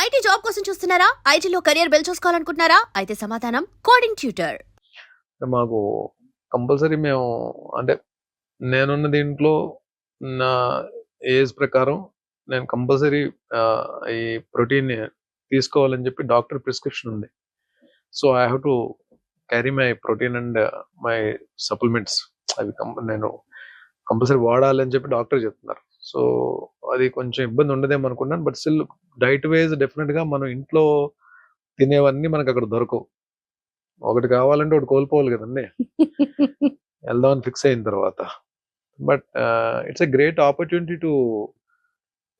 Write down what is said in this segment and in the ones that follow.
IT job కోసం చూస్తున్నారా? ఐటీలో కెరియర్ బిల్డ్ చూసుకోవాలనుకుంటున్నారా? అయితే సమాధానం కోడింగ్ ట్యూటర్. మాకు కంపల్సరీ మేము అంటే నేనున్న దీంట్లో నా ఏజ్ ప్రకారం నేను కంపల్సరీ ఈ ప్రోటీన్ తీసుకోవాలని చెప్పి డాక్టర్ ప్రిస్క్రిప్షన్ ఉంది. So I have to carry my protein and my supplements. అవి నేను కంపల్సరీ వాడాలి అని చెప్పి డాక్టర్ చెప్తున్నారు. సో అది కొంచెం ఇబ్బంది ఉండదేమో అనుకున్నాను. బట్ స్టిల్ డైట్ వైజ్ డెఫినెట్గా మనం ఇంట్లో తినేవన్నీ మనకు అక్కడ దొరకవు. ఒకటి కావాలంటే ఒకటి కోల్పోవాలి కదండి వెళ్దామని ఫిక్స్ అయిన తర్వాత. But it's a great opportunity to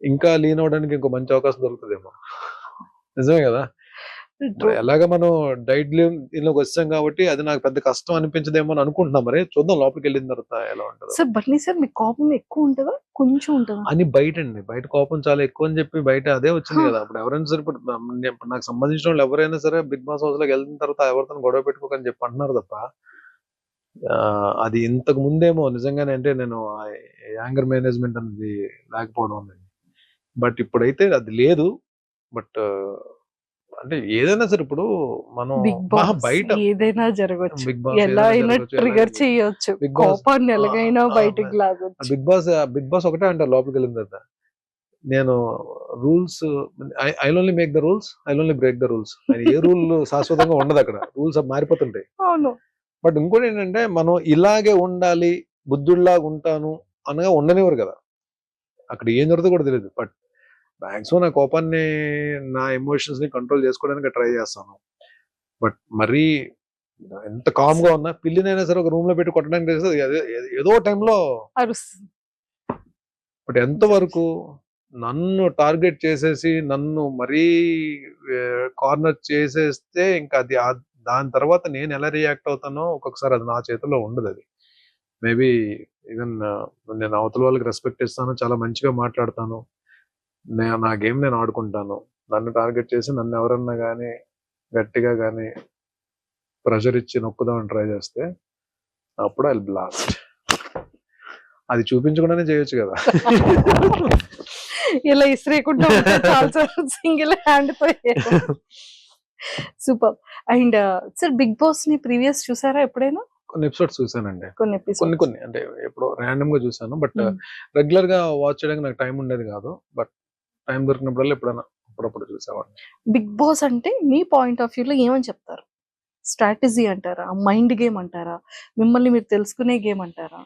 ఇంకా లీన్ అవడానికి ఇంకో మంచి అవకాశం దొరుకుతుందేమో. నిజమే కదా. ఎలాగ మనం డైట్ దీనిలోకి వచ్చాం కాబట్టి అది నాకు పెద్ద కష్టం అనిపించదేమో అని అనుకుంటున్నాం. మరి చూద్దాం లోపలికి వెళ్ళిన తర్వాత ఎలా ఉంటుంది. సార్ బట్నీ సార్ మీకు కోపం ఎక్కువ ఉంటుందా కొంచెం ఉంటుందా అని బయట కోపం చాలా ఎక్కువ అని చెప్పి బయట అదే వచ్చింది కదా. అప్పుడు ఎవరైనా సరే ఇప్పుడు నాకు సంబంధించిన వాళ్ళు ఎవరైనా సరే బిగ్ బాస్ హౌస్ లోకి వెళ్ళిన తర్వాత ఎవరితో గొడవ పెట్టుకోకని చెప్పి అంటున్నారు తప్ప అది ఇంతకు ముందేమో నిజంగానే అంటే నేను యాంగర్ మేనేజ్మెంట్ అనేది లేకపోవడం అనేది. బట్ ఇప్పుడైతే అది లేదు. బట్ అంటే ఏదైనా సరే ఇప్పుడు మనం బిగ్ బాస్ బయట ఏదైనా జరగచ్చు, బిగ్ బాస్ ఎలా అయినా ట్రిగర్ చేయొచ్చు, బిగ్ బాస్ కోపాన్ని ఎలాగైనా బయటికి లాగొచ్చు. బిగ్ బాస్ ఒకటే అంటారు లోపలికి వెళ్ళిన తర్వాత. నేను rules I only make the rules, I only break the rules. A rule శాశ్వతంగా ఉండదు అక్కడ, రూల్స్ మారిపోతుంటాయి. అవును. బట్ ఇంకోటి ఏంటంటే మనం ఇలాగే ఉండాలి బుద్ధుడిలాగా ఉంటాను అనగా ఉండనివ్వరు కదా. అక్కడ ఏం జరుగుతుందో కూడా తెలియదు. బట్ మ్యాక్సిమం నా కోపాన్ని నా ఎమోషన్స్ ని కంట్రోల్ చేసుకోవడానికి ట్రై చేస్తాను. బట్ మరీ ఎంత కామ్ గా ఉన్నా పిల్లినైనా సరే ఒక రూమ్ లో పెట్టి కొట్టడానికి తెలుస్తుంది ఏదో టైంలో అరుస్తుంది. బట్ ఎంతవరకు నన్ను టార్గెట్ చేసేసి నన్ను మరీ కార్నర్ చేసేస్తే ఇంకా అది దాని తర్వాత నేను ఎలా రియాక్ట్ అవుతానో ఒక్కొక్కసారి అది నా చేతిలో ఉండదు. అది మేబీ ఈవెన్ నేను అవతల వాళ్ళకి రెస్పెక్ట్ ఇస్తాను, చాలా మంచిగా మాట్లాడతాను, నా గేమ్ నేను ఆడుకుంటాను. నన్ను టార్గెట్ చేసి నన్ను ఎవరన్నా కానీ గట్టిగా కానీ ప్రెషర్ ఇచ్చి నొక్కుదామని ట్రై చేస్తే అప్పుడు ఐ బ్లాస్ట్. అది చూపించకుండానే చేయొచ్చు కదా. ఇలా ఇస్త్రీకుండా సింగిల్ హ్యాండ్ తో. Super. And sir Bigg Boss ని ప్రీవియస్ చూసారా ఎప్పుడైనా? కొన్ని ఎపిసోడ్స్ చూసానండి. కొన్ని కొన్ని అంటే ఎప్పుడో ర్యాండమ్ గా చూసాను. బట్ రెగ్యులర్ గా వాచ్ చేయడానికి నాకు టైం ఉండేది కాదు. బట్ టైం దొరికినప్పుడల్లా ఎప్పుడైనా అప్పుడప్పుడు చూసేవాడిని. బిగ్ బాస్ అంటే మీ పాయింట్ ఆఫ్ వ్యూలో ఏమని చెప్తారు? స్ట్రాటజీ అంటారా, మైండ్ గేమ్ అంటారా, మిమ్మల్ని మీరు తెలుసుకునే గేమ్ అంటారా?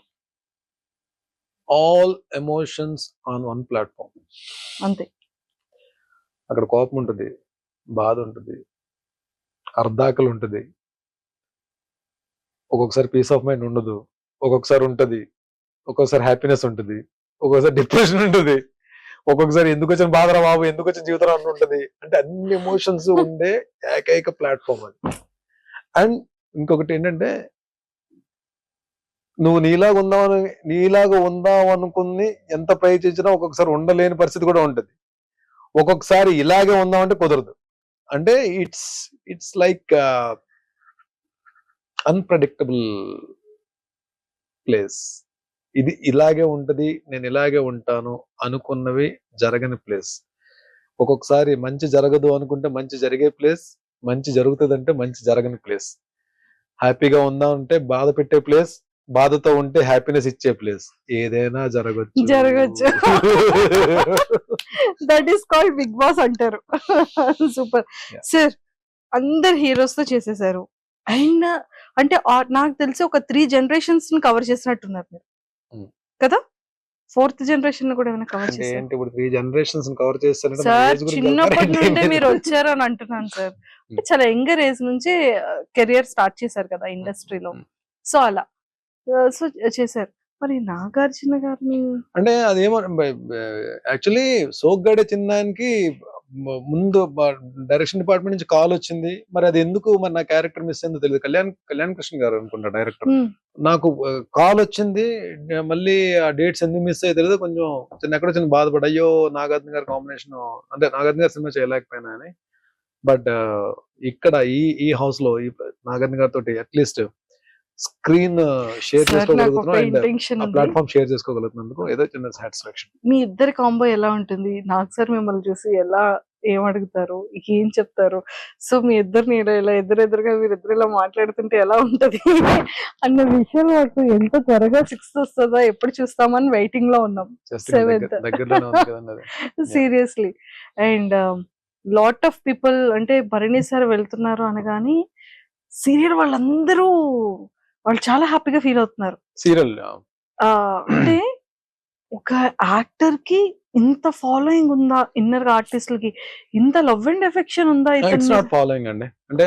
All emotions on one platform. అంతే. అక్కడ కోపం ఉంటుంది, బాధ ఉంటుంది, అర్ధాకలు ఉంటుంది, ఒక్కొక్కసారి పీస్ ఆఫ్ మైండ్ ఉండదు, ఒక్కొక్కసారి ఉంటుంది, ఒక్కొక్కసారి హ్యాపీనెస్ ఉంటుంది, ఒక్కొక్కసారి డిప్రెషన్ ఉంటుంది, ఒక్కొక్కసారి ఎందుకు వచ్చిన బాధరా బాబు, ఎందుకు వచ్చిన జీవితం అని ఉంటుంది. అంటే అన్ని ఎమోషన్స్ ఉండే ఏకైక ప్లాట్ఫామ్ అది. అండ్ ఇంకొకటి ఏంటంటే నువ్వు నీలాగా ఉందాం అనుకుని ఎంత ప్రయత్నించినా ఒక్కొక్కసారి ఉండలేని పరిస్థితి కూడా ఉంటుంది. ఒక్కొక్కసారి ఇలాగే ఉందామంటే కుదరదు. అంటే ఇట్స్ లైక్ అన్ప్రెడిక్టబుల్ ప్లేస్. ఇది ఇలాగే ఉంటది, నేను ఇలాగే ఉంటాను అనుకున్నవి జరగని ప్లేస్. ఒక్కొక్కసారి మంచి జరగదు అనుకుంటే మంచి జరిగే ప్లేస్, మంచి జరుగుతుంది అంటే మంచి జరగని ప్లేస్. హ్యాపీగా ఉందాం అంటే బాధ పెట్టే ప్లేస్, బాధతో ఉంటే హ్యాపీనెస్ ఇచ్చే ప్లేస్. ఏదైనా జరగచ్చు. That is called big boss అంటారు. Super sir. అందరు హీరోస్ తో చేసేసారు. అండ్ అంటే నాకు తెలిసి ఒక 3 generations ని కవర్ చేసినట్టున్నారు మీరు కదా. 4th generation కూడా ఏమైనా కవర్ చేశారు? ఏంటి ఇప్పుడు 3 generations కవర్ చేస్తారంటే సార్ చిన్నప్పటి నుండి మీరు వచ్చారు అని అంటున్నాను సార్. చాలా యంగర్ ఏజ్ నుంచి కెరియర్ స్టార్ట్ చేశారు కదా ఇండస్ట్రీలో. సో అలా సో చేశారు. మరి నాగార్జున గారిని అంటే అదేమో యాక్చువల్లీ సోగ్గాడే చిన్నానికి ముందు డైరెక్షన్ డిపార్ట్మెంట్ నుంచి కాల్ వచ్చింది. మరి అది ఎందుకు మరి నా క్యారెక్టర్ మిస్ అయిందో తెలియదు. కళ్యాణ్ కృష్ణ గారు అనుకుంటా డైరెక్టర్. నాకు కాల్ వచ్చింది, మళ్ళీ ఆ డేట్స్ ఎందుకు మిస్ అయ్యో తెలియదు. కొంచెం ఎక్కడో చిన్న బాధపడి అయ్యో నాగార్జున గారి కాంబినేషన్ అంటే నాగార్జున గారి సినిమా చేయలేకపోయినా అని. బట్ ఇక్కడ ఈ హౌస్ లో ఈ నాగార్జున గారితో అట్లీస్ట్ స్క్రీన్ షేర్ చేసుకోగలుగుతున్నాం, ప్లాట్ఫామ్ షేర్ చేసుకోగలుగుతున్నందుకు ఏదో చిన్న సాటిస్ఫాక్షన్. మీ ఇద్దరి కాంబో ఎలా ఉంటుంది? నాకు సార్ మిమ్మల్ని చూసి ఎలా ఏం అడుగుతారు, ఏం చెప్తారు? సో మీ ఇద్దరిని ఇలా ఎదురెదురుగా మీరిద్దరు ఇలా మాట్లాడుతుంటే ఎలా ఉంటది అన్న విషయం మాకు ఎంత త్వరగా 6th వస్తుందా, ఎప్పుడు చూస్తామని వెయిటింగ్ లో ఉన్నాం. జస్ట్ 7th దగ్గరలోనే ఉంది కదండి అది. Seriously. And lot of people అంటే భరణి సార్ వెళ్తున్నారు అనగాని సీరియల్ వాళ్ళందరూ వాళ్ళు చాలా హ్యాపీగా ఫీల్ అవుతున్నారు. సీరియల్ అంటే ఒక యాక్టర్ కి ఇంత ఫాలోయింగ్ ఉందా, ఇన్నర్ గా ఆర్టిస్టులకి ఇంత లవ్ అండ్ ఎఫెక్షన్ ఉందా ఇట్స్ ఇతని నాట్ ఫాలోయింగ్ అండి. అంటే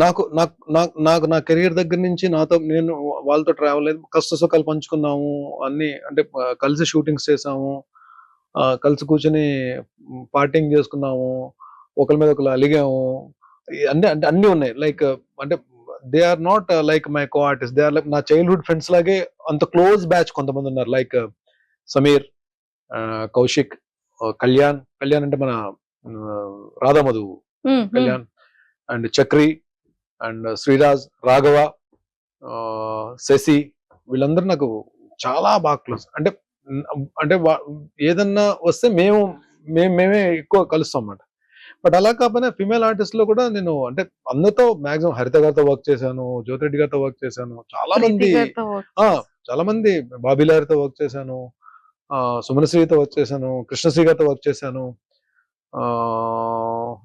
నాకు నాకు నాకు నాకు నా కెరియర్ దగ్గర నుంచి నాతో నేను వాళ్ళతో ట్రావెల్ అయ్యి కష్ట సుఖాలు పంచుకున్నాము అన్ని. అంటే కలిసి షూటింగ్స్ చేసాము, కలిసి కూర్చొని పార్టింగ్ చేసుకున్నాము, ఒకరి మీద ఒకరు అలిగాము, అన్ని అంటే అన్ని ఉన్నాయి. లైక్ అంటే they are not like my co artist, they are like నా చైల్డ్హుడ్ ఫ్రెండ్స్ లాగే అంత క్లోజ్ బ్యాచ్ కొంతమంది ఉన్నారు. లైక్ సమీర్, కౌశిక్, కళ్యాణ్ అంటే మన రాధామధు కళ్యాణ్, అండ్ చక్రి, అండ్ శ్రీరాజ్, రాఘవ, శశి, వీళ్ళందరూ నాకు చాలా బాగా క్లోజ్. అంటే అంటే ఏదన్నా వస్తే మేమే ఎక్కువ కలుస్తాం అన్నమాట. బట్ అలా కాకపోయినా ఫిమేల్ ఆర్టిస్ట్ లో కూడా నేను అంటే అందరితో మాక్సిమం హరిత గారితో వర్క్ చేశాను, జ్యోతిరెడ్డి గారితో వర్క్ చేశాను, చాలా మంది బాబీలారితో వర్క్ చేశాను, సుమనశ్రీతో వర్క్ చేశాను, కృష్ణశ్రీ గారితో వర్క్ చేశాను,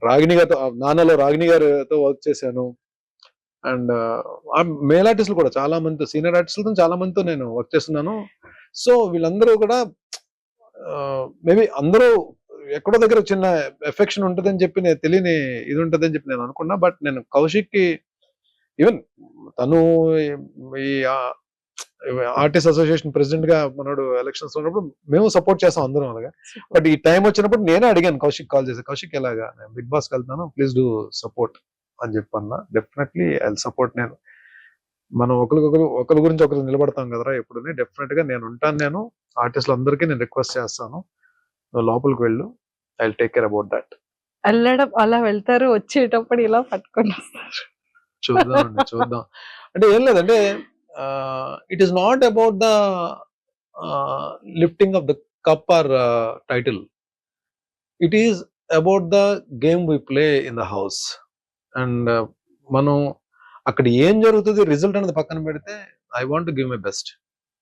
రాగిణి గారితో, నాన్నలో రాగిణి గారితో వర్క్ చేశాను. అండ్ మేల్ ఆర్టిస్టులు కూడా చాలా మంది, సీనియర్ ఆర్టిస్టులతో చాలా మందితో నేను వర్క్ చేస్తున్నాను. సో వీళ్ళందరూ కూడా మేబీ అందరూ ఎక్కడో దగ్గర చిన్న ఎఫెక్షన్ ఉంటుందని చెప్పి నేను తెలియని ఇది ఉంటుందని చెప్పి నేను అనుకున్నా. బట్ నేను కౌశిక్ కి ఈవెన్ తను ఈ ఆర్టిస్ట్ అసోసియేషన్ ప్రెసిడెంట్ గా మనోడు ఎలక్షన్స్ ఉన్నప్పుడు మేము సపోర్ట్ చేస్తాం అందరం అలాగా. బట్ ఈ టైం వచ్చినప్పుడు నేనే అడిగాను కౌశిక్ కాల్ చేసి, కౌశిక్ ఎలాగా నేను బిగ్ బాస్ కి వెళ్తాను, ప్లీజ్ డూ సపోర్ట్ అని చెప్పన్నా. Definitely I support. నేను మనం ఒకరి గురించి ఒకరు నిలబడతాం కదరా ఎప్పుడు, డెఫినెట్ గా నేను ఉంటాను. నేను ఆర్టిస్టులు అందరికీ నేను రిక్వెస్ట్ చేస్తాను, నువ్వు లోపలికి వెళ్ళు, I will take care about that. వెళ్ళడం అలా వెళ్తారు, వచ్చేటప్పుడు ఇలా పట్టుకొని వస్తారు. చూద్దాం అంటే ఏం లేదంటే it is not about the lifting of the cup or title, it is about the game we play in the house. And మనం అక్కడ ఏం జరుగుతుంది రిజల్ట్ అనేది పక్కన పెడితే I want give my best.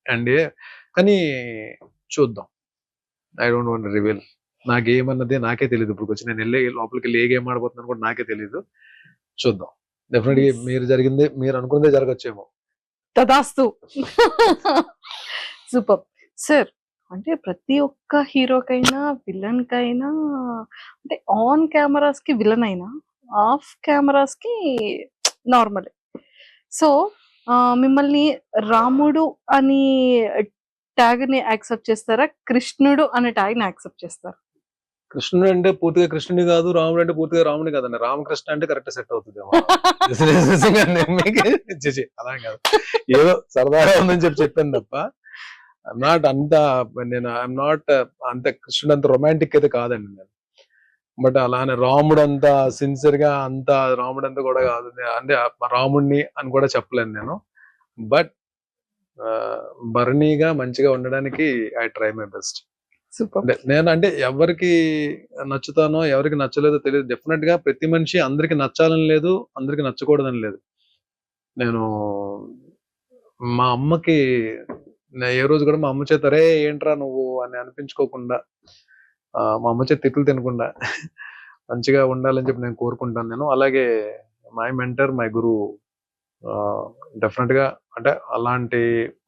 And కానీ చూద్దాం, ఐ డోంట్ వాంట్ రివీల్. నా గేమ్ అన్నది నాకే తెలియదు. ఇప్పుడు వచ్చి నేను వెళ్ళి లోపలికి వెళ్ళి ఏ గేమ్ ఆడబోతున్నాను కూడా నాకే తెలియదు. చూద్దాం. డెఫినెట్గా మీరు అనుకున్నదే జరగచ్చేమో. తదాస్తు. Super sir. అంటే ప్రతి ఒక్క హీరోకైనా విలన్ కైనా అంటే ఆన్ కెమెరాస్ కి విలన్ అయినా ఆఫ్ కెమెరాస్ కి నార్మల్. సో మిమ్మల్ని రాముడు అని ట్యాగ్ ని యాక్సెప్ట్ చేస్తారా, కృష్ణుడు అనే ట్యాగ్ ని యాక్సెప్ట్ చేస్తారా? కృష్ణుడు అంటే పూర్తిగా కృష్ణుడి కాదు, రాముడు అంటే పూర్తిగా రాముడి కాదండి. రామకృష్ణ అంటే కరెక్ట్ సెట్ అవుతుంది. అలా కాదు, ఏదో సరదాగా ఉందని చెప్పాను తప్ప నాట్ అంత ఐఎమ్ నాట్ అంత కృష్ణుడు అంత రొమాంటిక్ అయితే కాదండి నేను. బట్ అలానే రాముడు అంతా సిన్సియర్ గా అంత రాముడు అంతా కూడా కాదు, అంటే రాముడిని అని కూడా చెప్పలేను నేను. బట్ భరణిగా మంచిగా ఉండడానికి ఐ ట్రై మై బెస్ట్. నేను అంటే ఎవరికి నచ్చుతానో ఎవరికి నచ్చలేదో తెలియదు. డెఫినెట్ గా ప్రతి మనిషి అందరికి నచ్చాలని లేదు, అందరికి నచ్చకూడదని లేదు. నేను మా అమ్మకి ఏ రోజు కూడా మా అమ్మ చేత రే ఏంట్రా నువ్వు అని అనిపించుకోకుండా, మా అమ్మ చేత తిట్లు తినకుండా మంచిగా ఉండాలని చెప్పి నేను కోరుకుంటాను నేను. అలాగే my mentor, my Guru, definite గా అంటే అలాంటి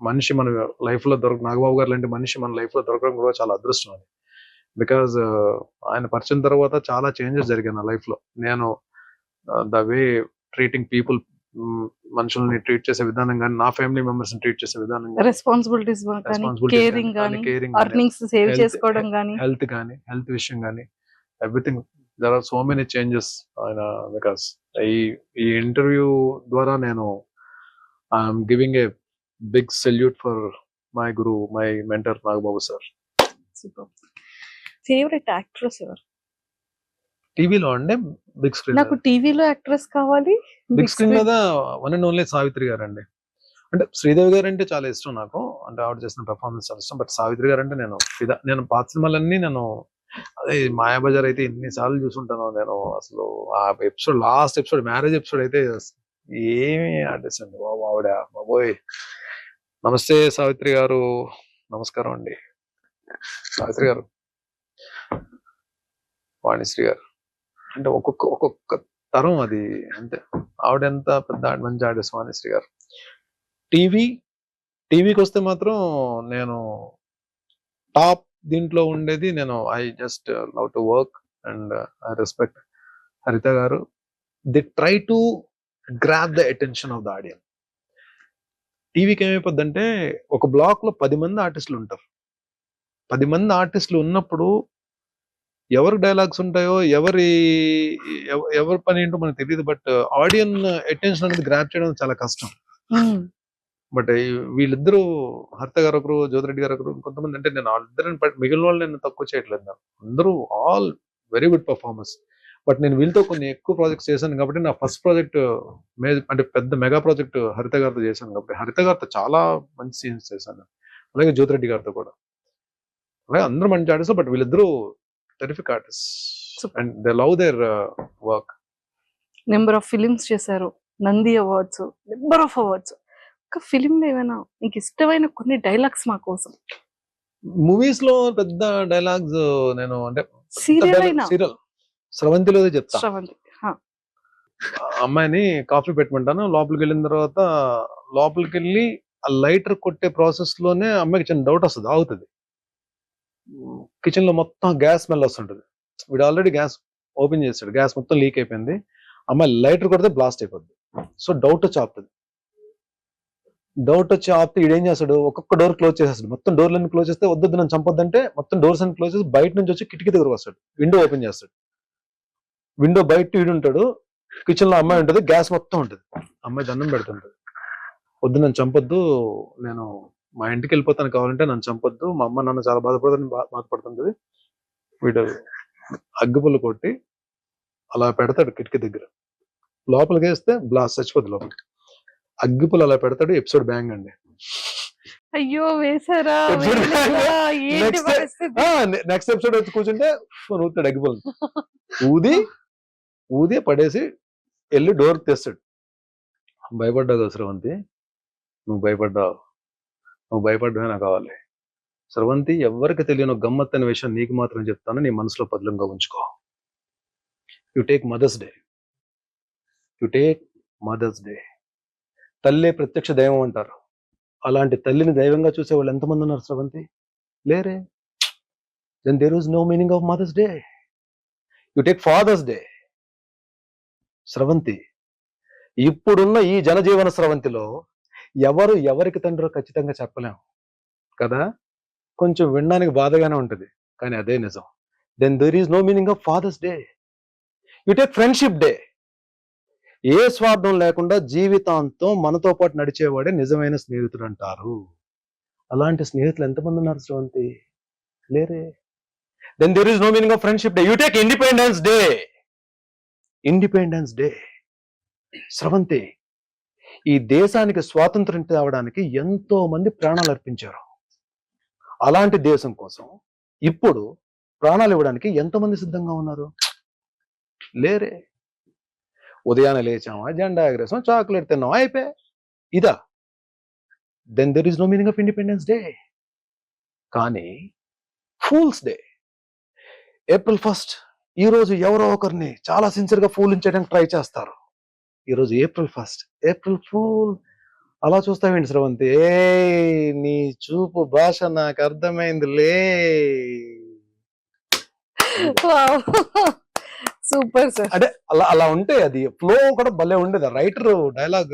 మనిషి మన లైఫ్ లో నాగబాబు గారు లాంటి మనిషి మన లైఫ్ లో దొరకడం కూడా చాలా అదృష్టం అది. బికాజ్ ఆయన పరిచయం తర్వాత చాలా చేంజెస్ జరిగాయి నా లైఫ్ లో. నేను ద వే ట్రీటింగ్ పీపుల్, మనుషుల్ని ట్రీట్ చేసే విధానం కానీ, నా ఫ్యామిలీ మెంబర్స్ ని ట్రీట్ చేసే విధానం, రెస్పాన్సిబిలిటీస్ కేరింగ్ కానీ, ఎర్నింగ్స్ సేవ్ చేసుకోవడం కానీ, హెల్త్ విషయం కానీ, everything. There are so many changes ఆయన. బికాస్ ఈ ఇంటర్వ్యూ ద్వారా నేను I'm giving a big salute for my guru, my mentor Nagababu sir. Favourite actress ఎవరు టీవీలో? అంటే బిగ్ స్క్రీన్. నాకు టీవీలో యాక్ట్రెస్ కావాలి. బిగ్ స్క్రీన్ మీద one and only Savitri garu అండి. అంటే శ్రీదేవి గారు అంటే చాలా ఇష్టం నాకు, అంటే ఆవిడ చేసిన పెర్ఫార్మెన్స్ చాలా ఇష్టం. బట్ సావిత్రి గారు అంటే నేను పాత సినిమాలన్నీ నేను అదే మాయాబజార్ అయితే ఎన్నిసార్లు చూసుంటాను నేను. అసలు ఆ episode, last episode, marriage episode అయితే ఏమి ఆర్టిస్ట్ అండి బాబు ఆవిడ, బాబోయ్. నమస్తే సావిత్రి గారు, నమస్కారం అండి సావిత్రి గారు, వాణిశ్రీ గారు. అంటే ఒక్కొక్క తరం అది, అంతే. ఆవిడ ఎంత పెద్ద మంచి ఆర్టిస్ట్ వాణిశ్రీ గారు. టీవీకి వస్తే మాత్రం నేను టాప్ దీంట్లో ఉండేది నేను. I just love to work and I respect హరిత గారు. The try to grab the attention of the audience. టీవీకి ఏమైపోద్దంటే ఒక బ్లాక్ లో 10 మంది ఆర్టిస్టులు ఉంటారు. 10 మంది ఆర్టిస్టులు ఉన్నప్పుడు ఎవరి డైలాగ్స్ ఉంటాయో, ఎవరి పని ఏంటో మనకు తెలియదు. బట్ ఆడియన్ అటెన్షన్ అనేది గ్రాప్ చేయడం చాలా కష్టం. బట్ వీళ్ళిద్దరూ, హరిత గారు ఒకరు, జ్యోతిరెడ్డి గారు ఒకరు, కొంతమంది, అంటే నేను వాళ్ళిద్దరిని మిగిలిన వాళ్ళు నేను తక్కువ చేయట్లేదు. నేను అందరూ all very good performers. But నేను వీళ్ళతో కొన్ని ఎక్కువ ప్రాజెక్ట్స్ చేశాను కాబట్టి నా ఫస్ట్ ప్రాజెక్ట్ అంటే పెద్ద మెగా ప్రాజెక్ట్ హరిత గారితో చేశాను కాబట్టి హరిత గారితో చాలా మంచి సీన్స్ చేశాను. అలాగే జ్యోతిరెడ్డి గారితో కూడా. అలాగే అందరూ మంచి ఆర్టిస్ట్. బట్ వీళ్ళిద్దరూ terrific artist and they love their work. Number of films చేశారు, Nandi awards, number of awards. ఒక ఫిలిం లో ఏమైనా మీకు ఇష్టమైన కొన్ని డైలాగ్స్ మా కోసం? మూవీస్ లో పెద్ద డైలాగ్స్ నేను, అంటే సీరియల్ స్రవంతిలో చెప్తా. శ్రవంతి, అమ్మాయిని కాఫీ పెట్టమంటాను. లోపలికి వెళ్ళిన తర్వాత లోపలికి వెళ్ళి ఆ లైటర్ కొట్టే ప్రాసెస్ లోనే అమ్మాయికి చిన్న డౌట్ వస్తుంది, ఆగుతుంది. కిచెన్ లో మొత్తం గ్యాస్ స్మెల్ వస్తుంటది. వీడు ఆల్రెడీ గ్యాస్ ఓపెన్ చేస్తాడు, గ్యాస్ మొత్తం లీక్ అయిపోయింది. అమ్మాయి లైటర్ కొడితే బ్లాస్ట్ అయిపోద్ది. సో డౌట్ వచ్చి ఆపుతుంది. ఆపితే ఈడేం చేస్తాడు, ఒక్కొక్క డోర్ క్లోజ్ చేసేస్తాడు. మొత్తం డోర్లన్నీ క్లోజ్ చేస్తే వద్దు నన్ను చంపొద్దంటే మొత్తం డోర్స్ అన్ని క్లోజ్ చేసి బయట నుంచి వచ్చి కిటికీ దగ్గర వస్తాడు. విండో ఓపెన్ చేస్తాడు. విండో బయట వీడు ఉంటాడు, కిచెన్ లో అమ్మాయి ఉంటుంది, గ్యాస్ మొత్తం ఉంటుంది. అమ్మాయి దండం పెడుతుంటది, వద్దు నన్ను చంపొద్దు, నేను మా ఇంటికి వెళ్ళిపోతాను, కావాలంటే నన్ను చంపొద్దు, మా అమ్మ నాన్న చాలా బాధపడుతుంటది. వీడు అగ్గిపుల్లు కొట్టి అలా పెడతాడు కిటికీ దగ్గర. లోపలికి వేస్తే బ్లాస్ట్, చచ్చిపోద్ది లోపలికి. అగ్గిపుల్లు అలా పెడతాడు. ఎపిసోడ్ బ్యాంగ్ అండి. అయ్యో వేసారా? నెక్స్ట్ ఎపిసోడ్ వచ్చి కూర్చుంటే ఊతాడు అగ్గిపుల్లు. ఊది పడేసి వెళ్ళి డోర్ తెస్తాడు. భయపడ్డావు కదా స్రవంతి, నువ్వు భయపడ్డావే నాకు కావాలి. స్రవంతి, ఎవరికి తెలియని గమ్మత్ అనే విషయం నీకు మాత్రం చెప్తాను, నీ మనసులో పదిలంగా ఉంచుకో. You take mother's day. తల్లే ప్రత్యక్ష దైవం అంటారు. అలాంటి తల్లిని దైవంగా చూసే వాళ్ళు ఎంతమంది ఉన్నారు స్రవంతి? లేరే. Then there is no meaning of mother's day. You take father's day. Sravanthi, ఇప్పుడున్న ఈ జనజీవన స్రవంతిలో ఎవరికి తండ్రో ఖచ్చితంగా చెప్పలేం కదా. కొంచెం వినడానికి బాధగానే ఉంటుంది, కానీ అదే నిజం. Then there is no meaning of father's day. You take friendship day. ఏ స్వార్థం లేకుండా జీవితాంతం మనతో పాటు నడిచేవాడే నిజమైన స్నేహితుడు అంటారు. అలాంటి స్నేహితులు ఎంతమంది ఉన్నారు స్రవంతి? లేరే. Then there is no meaning of friendship day. You take independence day. Sravanthi, ఈ దేశానికి స్వాతంత్రం తేవడానికి ఎంతో మంది ప్రాణాలు అర్పించారు. అలాంటి దేశం కోసం ఇప్పుడు ప్రాణాలు ఇవ్వడానికి ఎంతమంది సిద్ధంగా ఉన్నారు? లేరే. ఉదయాన్నే లేచామా, జెండా ఎగరేసాం, చాక్లెట్ తిన్నాం, అయిపోయి ఇదా. Then there is no meaning of independence day. కానీ ఫూల్స్ డే, ఏప్రిల్ 1 ఈ రోజు ఎవరో ఒకరిని చాలా సిన్సియర్గా ఫూలించడానికి ట్రై చేస్తారు. ఈరోజు ఏప్రిల్ 1, ఏప్రిల్ ఫూల్. అలా చూస్తావేంటి స్రవంతి? నీ చూపు భాష నాకు అర్థమైందిలే. Super sir. అంటే అలా ఉంటే అది ఫ్లో కూడా భలే ఉండేది. Writer dialogue